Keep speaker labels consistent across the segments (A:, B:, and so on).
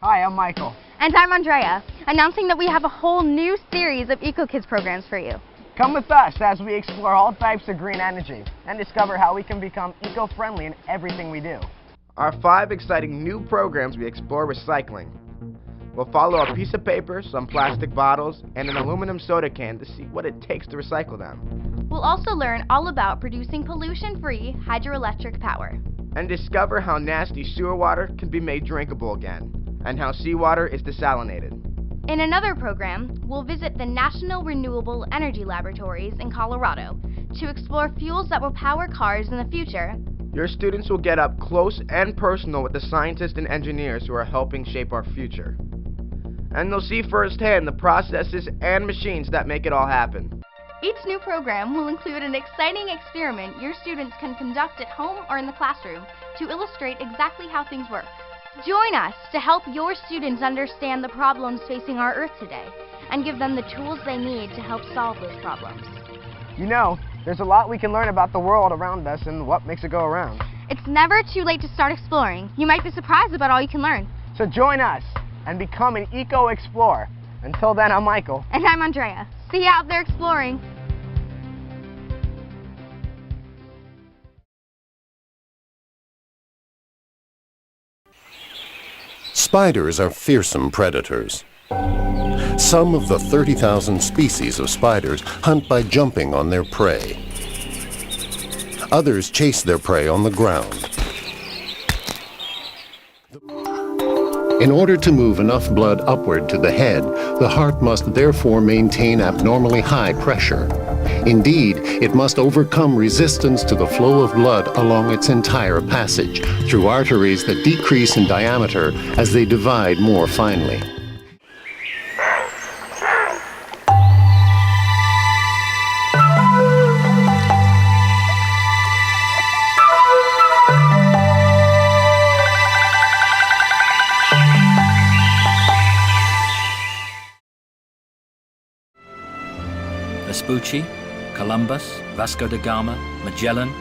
A: Hi, I'm Michael.
B: And I'm Andrea, announcing that we have a whole new series of EcoKids programs for you.
A: Come with us as we explore all types of green energy and discover how we can become eco-friendly in everything we do. Our 5 exciting new programs we explore recycling. We'll follow a piece of paper, some plastic bottles, and an aluminum soda can to see what it takes to recycle them.
B: We'll also learn all about producing pollution-free hydroelectric power.
A: And discover how nasty sewer water can be made drinkable again, and how seawater is desalinated.
B: In another program, we'll visit the National Renewable Energy Laboratories in Colorado to explore fuels that will power cars in the future.
A: Your students will get up close and personal with the scientists and engineers who are helping shape our future. And they'll see firsthand the processes and machines that make it all happen.
B: Each new program will include an exciting experiment your students can conduct at home or in the classroom to illustrate exactly how things work. Join us to help your students understand the problems facing our Earth today and give them the tools they need to help solve those problems.
A: You know, there's a lot we can learn about the world around us and what makes it go around.
B: It's never too late to start exploring. You might be surprised about all you can learn.
A: So join us and become an eco-explorer. Until then, I'm Michael.
B: And I'm Andrea. See you out there exploring.
C: Spiders are fearsome predators. Some of the 30,000 species of spiders hunt by jumping on their prey. Others chase their prey on the ground. In order to move enough blood upward to the head, the heart must therefore maintain abnormally high pressure. Indeed, it must overcome resistance to the flow of blood along its entire passage, through arteries that decrease in diameter as they divide more finely.
D: Vespucci, Columbus, Vasco da Gama, Magellan,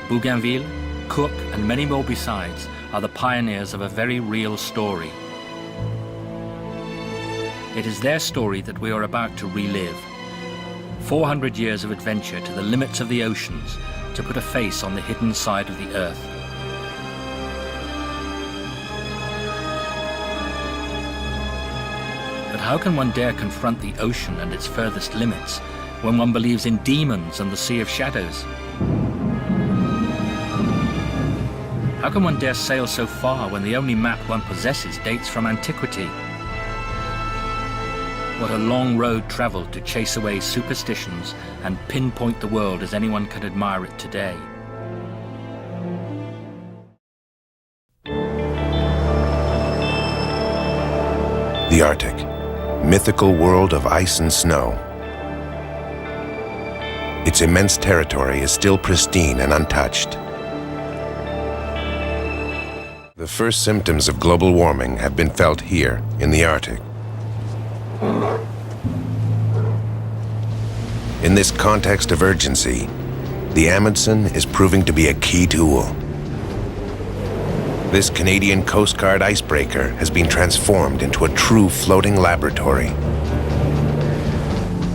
D: Bougainville, Cook, and many more besides are the pioneers of a very real story. It is their story that we are about to relive. 400 years of adventure to the limits of the oceans to put a face on the hidden side of the earth. But how can one dare confront the ocean and its furthest limits when one believes in demons and the Sea of Shadows? How can one dare sail so far when the only map one possesses dates from antiquity? What a long road traveled to chase away superstitions and pinpoint the world as anyone can admire it today.
E: The Arctic, mythical world of ice and snow. Its immense territory is still pristine and untouched. The first symptoms of global warming have been felt here in the Arctic. In this context of urgency, the Amundsen is proving to be a key tool. This Canadian Coast Guard icebreaker has been transformed into a true floating laboratory.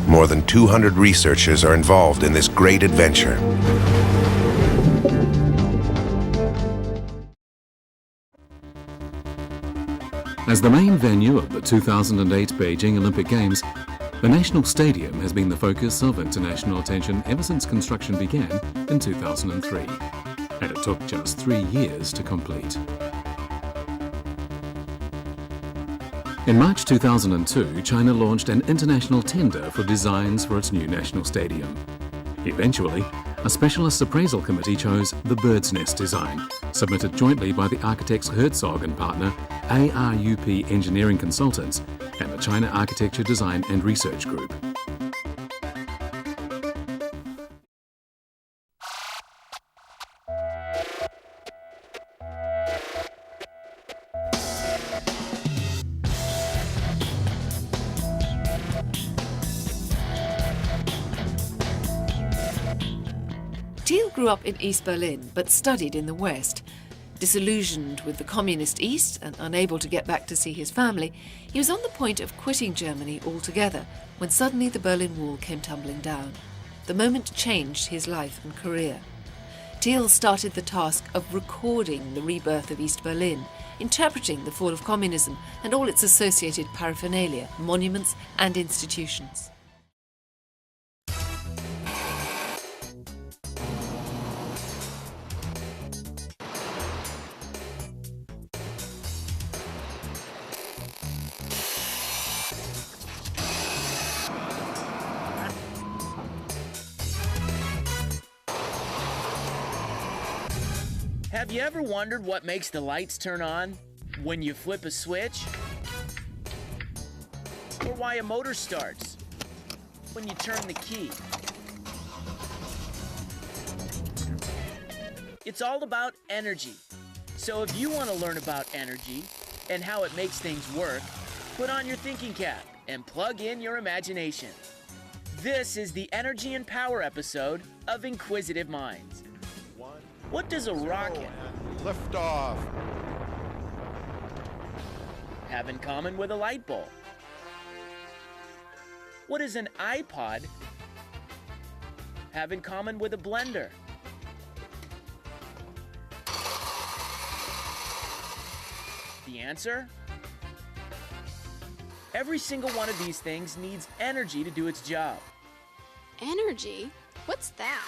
E: More than 200 researchers are involved in this great adventure.
F: As the main venue of the 2008 Beijing Olympic Games, the National Stadium has been the focus of international attention ever since construction began in 2003, and it took just 3 years to complete. In March 2002, China launched an international tender for designs for its new national stadium. Eventually, a specialist appraisal committee chose the Bird's Nest design, submitted jointly by the architects Herzog and partner, ARUP Engineering Consultants, and the China Architecture Design and Research Group.
G: Thiel grew up in East Berlin but studied in the West. Disillusioned with the communist East and unable to get back to see his family, he was on the point of quitting Germany altogether when suddenly the Berlin Wall came tumbling down. The moment changed his life and career. Thiel started the task of recording the rebirth of East Berlin, interpreting the fall of communism and all its associated paraphernalia, monuments and institutions.
H: Have you ever wondered what makes the lights turn on when you flip a switch? Or why a motor starts when you turn the key? It's all about energy. So if you want to learn about energy and how it makes things work, put on your thinking cap and plug in your imagination. This is the Energy and Power episode of Inquisitive Minds. What does a rocket
I: lift off
H: have in common with a light bulb? What does an iPod have in common with a blender? The answer? Every single one of these things needs energy to do its job.
J: Energy? What's that?